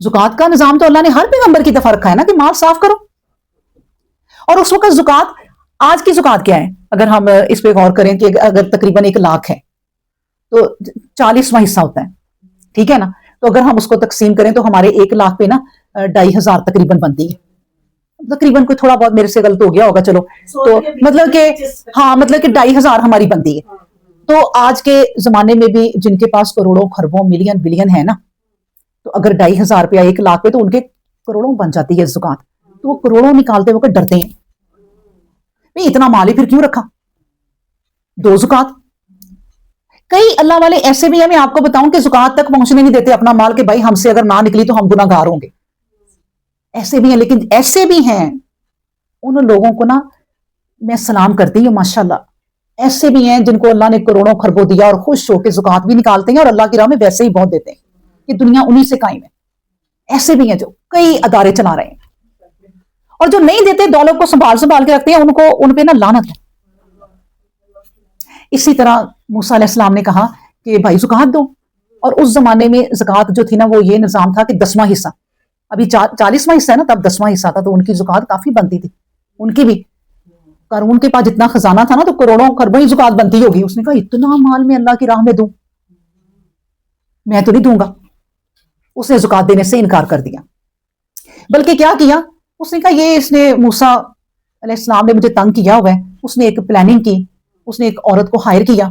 زکات کا نظام تو اللہ نے ہر پیغمبر کی طرف رکھا ہے نا کہ مال صاف کرو. اور اس وقت زکات، آج کی زکات کیا ہے اگر ہم اس پہ غور کریں کہ اگر تقریباً 1,00,000 ہے تو 40واں حصہ ہوتا ہے، ٹھیک ہے نا. تو اگر ہم اس کو تقسیم کریں تو ہمارے 1,00,000 پہ نا 2,500 تقریباً بنتی ہے. تقریباً کوئی تھوڑا بہت میرے سے غلط ہو گیا ہوگا چلو، تو مطلب کہ ہاں مطلب کہ 2,500 ہماری بنتی ہے. تو آج کے زمانے میں بھی جن کے پاس کروڑوں خربوں ملین بلین ہے نا، تو اگر 2,500 پہ 1,00,000 پہ تو ان کے کروڑوں بن جاتی ہے زکات. تو وہ کروڑوں نکالتے وقت ڈرتے ہیں نہیں اتنا مال ہی پھر کیوں رکھا، دو زکات. کئی اللہ والے ایسے بھی ہیں، میں آپ کو بتاؤں کہ زکات تک پہنچنے نہیں دیتے اپنا مال کہ بھائی ہم سے اگر نہ نکلی تو ہم گناہ گار ہوں گے. ایسے بھی ہیں، لیکن ایسے بھی ہیں ان لوگوں کو نا میں سلام کرتی ہوں ماشاءاللہ. ایسے بھی ہیں جن کو اللہ نے کروڑوں خربوں دیا اور خوش ہو کے زکات بھی نکالتے ہیں اور اللہ کی راہ میں ویسے ہی بہت دیتے ہیں کہ دنیا انہی سے قائم ہے. ایسے بھی ہیں جو کئی ادارے چلا رہے ہیں، اور جو نہیں دیتے دولت کو سنبھال کے رکھتے ہیں ان پہ نا لعنت ہے. اسی طرح موسیٰ علیہ السلام نے کہا کہ بھائی زکات دو، اور اس زمانے میں زکات جو تھی نا وہ یہ نظام تھا کہ 10واں حصہ، ابھی 40واں حصہ ہے نا، تب 10واں حصہ تھا. تو ان کی زکات کافی بنتی تھی. ان کی بھی قارون کے پاس جتنا خزانہ تھا نا تو کروڑوں خربوں ہی زکات بنتی ہوگی. اس نے کہا اتنا مال میں اللہ کی راہ میں دوں، میں تو نہیں دوں گا. اس نے زکات دینے سے انکار کر دیا. بلکہ کیا کیا اس نے کہا یہ اس نے موسیٰ علیہ السلام نے مجھے تنگ کیا ہوا ہے. اس نے ایک پلاننگ کی، اس نے ایک عورت کو ہائر کیا،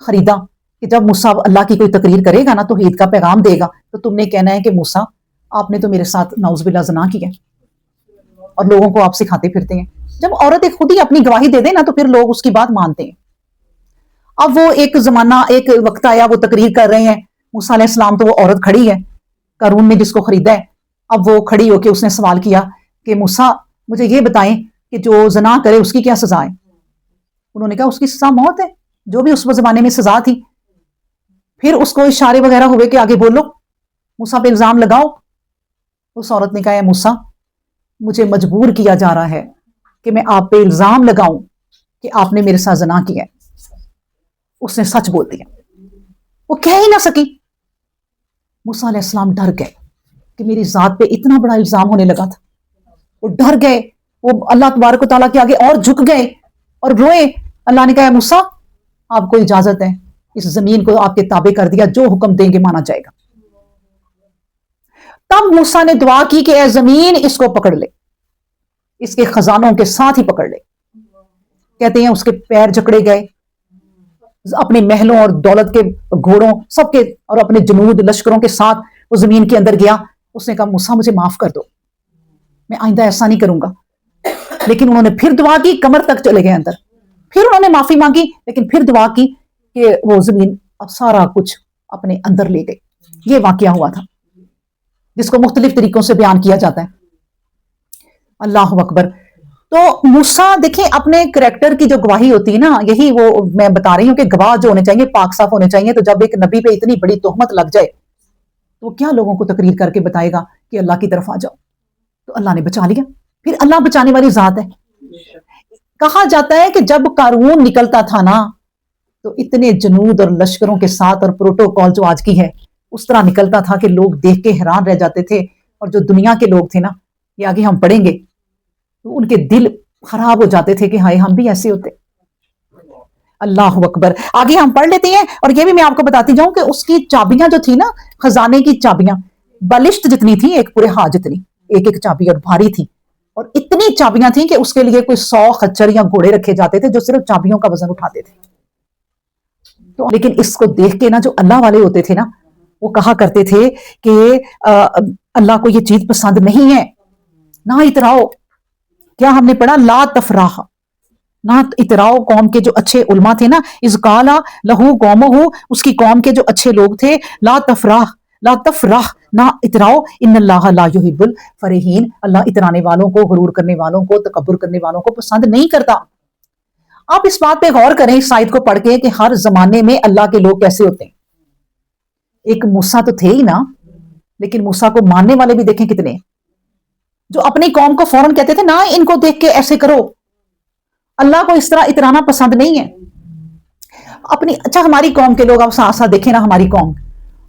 خریدا کہ جب موسیٰ اللہ کی کوئی تقریر کرے گا نا توحید کا پیغام دے گا تو تم نے کہنا ہے کہ موسیٰ آپ نے تو میرے ساتھ نعوذ باللہ زنا کیا، اور لوگوں کو آپ سکھاتے پھرتے ہیں. جب عورت ایک خود ہی اپنی گواہی دے دے نا تو پھر لوگ اس کی بات مانتے ہیں. اب وہ ایک زمانہ ایک وقت آیا وہ تقریر کر رہے ہیں موسیٰ علیہ السلام، تو وہ عورت کھڑی ہے قارون نے جس کو خریدا ہے. اب وہ کھڑی ہو کے اس نے سوال کیا کہ موسیٰ مجھے یہ بتائیں کہ جو زنا کرے اس کی کیا سزا ہے. انہوں نے کہا اس کی سزا موت ہے، جو بھی اس زمانے میں سزا تھی. پھر اس کو اشارے وغیرہ ہوئے کہ آگے بولو، موسیٰ پہ الزام لگاؤ. اس عورت نے کہا ہے موسیٰ مجھے مجبور کیا جا رہا ہے کہ میں آپ پہ الزام لگاؤں کہ آپ نے میرے ساتھ زنا کیا ہے. اس نے سچ بول دیا، وہ کہہ ہی نہ سکی. موسیٰ علیہ السلام ڈر گئے کہ میری ذات پہ اتنا بڑا الزام ہونے لگا تھا. وہ ڈر گئے، وہ اللہ تبارک و تعالیٰ کے آگے اور جھک گئے اور روئے. اللہ نے کہا موسیٰ آپ کو اجازت ہے، اس زمین کو آپ کے تابع کر دیا، جو حکم دیں گے مانا جائے گا. تب موسیٰ نے دعا کی کہ اے زمین اس کو پکڑ لے، اس کے خزانوں کے ساتھ ہی پکڑ لے. کہتے ہیں اس کے پیر جکڑے گئے، اپنے محلوں اور دولت کے گھوڑوں سب کے اور اپنے جنود لشکروں کے ساتھ وہ زمین کے اندر گیا. اس نے کہا موسیٰ مجھے معاف کر دو، میں آئندہ ایسا نہیں کروں گا. لیکن انہوں نے پھر دعا کی، کمر تک چلے گئے اندر. پھر انہوں نے معافی مانگی، لیکن پھر دعا کی کہ وہ زمین اب سارا کچھ اپنے اندر لے گئی. یہ واقعہ ہوا تھا جس کو مختلف طریقوں سے بیان کیا جاتا ہے. اللہ اکبر. تو موسیٰ دیکھیں اپنے کریکٹر کی جو گواہی ہوتی ہے نا، یہی وہ میں بتا رہی ہوں کہ گواہ جو ہونے چاہیے پاک صاف ہونے چاہیے. تو جب ایک نبی پہ اتنی بڑی تہمت لگ جائے تو کیا لوگوں کو تقریر کر کے بتائے گا کہ اللہ کی طرف آ جاؤ. تو اللہ نے بچا لیا. پھر اللہ بچانے والی ذات ہے. کہا جاتا ہے کہ جب قارون نکلتا تھا نا تو اتنے جنود اور لشکروں کے ساتھ اور پروٹوکول جو آج کی ہے اس طرح نکلتا تھا کہ لوگ دیکھ کے حیران رہ جاتے تھے. اور جو دنیا کے لوگ تھے نا، یہ آگے ہم پڑھیں گے، تو ان کے دل خراب ہو جاتے تھے کہ ہائے ہم بھی ایسے ہوتے. اللہ اکبر. آگے ہم پڑھ لیتے ہیں. اور یہ بھی میں آپ کو بتاتی جاؤں کہ اس کی چابیاں جو تھی نا، خزانے کی چابیاں بالشت جتنی تھی، ایک پورے ہاتھ جتنی ایک ایک چابی، اور بھاری تھی. اور اتنی چابیاں تھیں کہ اس کے لیے کوئی 100 خچر یا گھوڑے رکھے جاتے تھے جو صرف چابیوں کا وزن اٹھاتے تھے. تو لیکن اس کو دیکھ کے نا جو اللہ والے ہوتے تھے نا، وہ کہا کرتے تھے کہ اللہ کو یہ چیز پسند نہیں ہے، نہ اتراؤ. کیا ہم نے پڑھا؟ لا تفراح، نہ اتراؤ. قوم کے جو اچھے علماء تھے نا، اذ قال لہو قومہ، اس کی قوم کے جو اچھے لوگ تھے، لا تفراح، لا تفرح، نہ اتراؤ. ان اللہ لا یحب الفرحین، اللہ اترانے والوں کو، غرور کرنے والوں کو، تکبر کرنے والوں کو پسند نہیں کرتا. آپ اس بات پہ غور کریں اس آیت کو پڑھ کے کہ ہر زمانے میں اللہ کے لوگ کیسے ہوتے ہیں. ایک موسیٰ تو تھے ہی نا، لیکن موسیٰ کو ماننے والے بھی دیکھیں کتنے، جو اپنی قوم کو فوراً کہتے تھے نا ان کو دیکھ کے ایسے کرو. اللہ کو اس طرح اترانا پسند نہیں ہے. اچھا ہماری قوم کے لوگ آپ ساتھ ساتھ دیکھیں نا، ہماری قوم